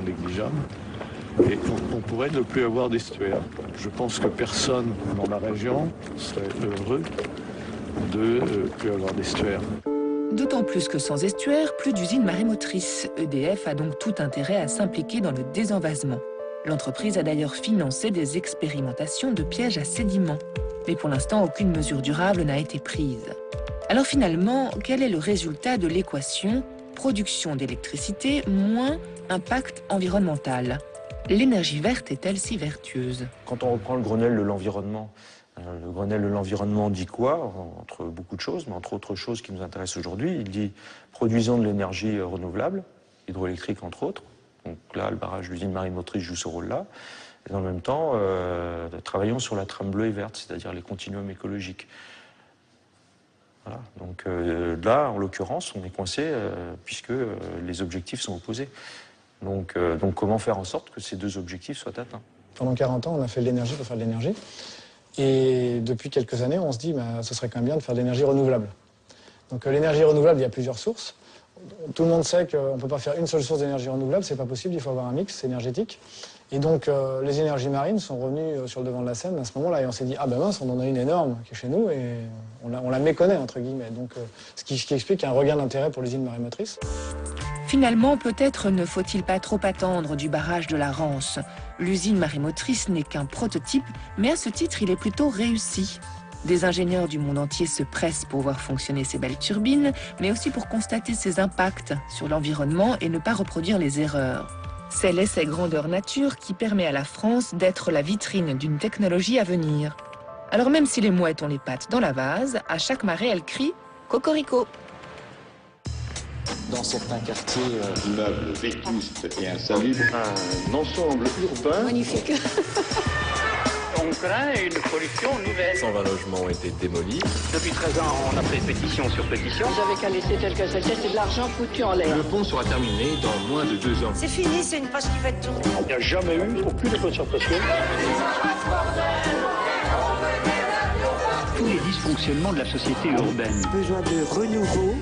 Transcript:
négligeable. Et on pourrait ne plus avoir d'estuaire. Je pense que personne dans la région serait heureux de ne plus avoir d'estuaire. D'autant plus que sans estuaire, plus d'usines marémotrices. EDF a donc tout intérêt à s'impliquer dans le désenvasement. L'entreprise a d'ailleurs financé des expérimentations de pièges à sédiments. Mais pour l'instant, aucune mesure durable n'a été prise. Alors finalement, quel est le résultat de l'équation production d'électricité moins impact environnemental? L'énergie verte est-elle si vertueuse? Quand on reprend le Grenelle de l'environnement, le Grenelle de l'environnement dit quoi? Entre beaucoup de choses, mais entre autres choses qui nous intéressent aujourd'hui, il dit produisons de l'énergie renouvelable, hydroélectrique entre autres. Donc là, le barrage de l'usine marémotrice joue ce rôle-là. Et dans le même temps, travaillons sur la trame bleue et verte, c'est-à-dire les continuums écologiques. Voilà. Donc là, en l'occurrence, on est coincé puisque les objectifs sont opposés. Donc comment faire en sorte que ces deux objectifs soient atteints? Pendant 40 ans, on a fait de l'énergie pour faire de l'énergie. Et depuis quelques années, on se dit ce serait quand même bien de faire de l'énergie renouvelable. Donc l'énergie renouvelable, il y a plusieurs sources. Tout le monde sait qu'on ne peut pas faire une seule source d'énergie renouvelable, c'est pas possible, il faut avoir un mix énergétique. Et donc les énergies marines sont revenues sur le devant de la scène à ce moment-là. Et on s'est dit, ah ben mince, on en a une énorme qui est chez nous et on la méconnaît, entre guillemets. Donc ce qui explique un regain d'intérêt pour l'usine marémotrice. Finalement, peut-être ne faut-il pas trop attendre du barrage de la Rance. L'usine marémotrice n'est qu'un prototype, mais à ce titre, il est plutôt réussi. Des ingénieurs du monde entier se pressent pour voir fonctionner ces belles turbines, mais aussi pour constater ses impacts sur l'environnement et ne pas reproduire les erreurs. C'est l'essai grandeur nature qui permet à la France d'être la vitrine d'une technologie à venir. Alors même si les mouettes ont les pattes dans la vase, à chaque marée, elles crient « Cocorico ». Dans certains quartiers, immeubles vétustes et insalubres, un ensemble urbain magnifique. On craint une pollution nouvelle. 120 logements ont été démolis. Depuis 13 ans, on a fait pétition sur pétition. Vous avez qu'à laisser tel que c'était, c'est de l'argent foutu en l'air. Le pont sera terminé dans moins de 2 ans. C'est fini, c'est une page qui va tourner. il n'y a jamais eu aucune concertation. Tous les dysfonctionnements de la société urbaine. Besoin de renouveau.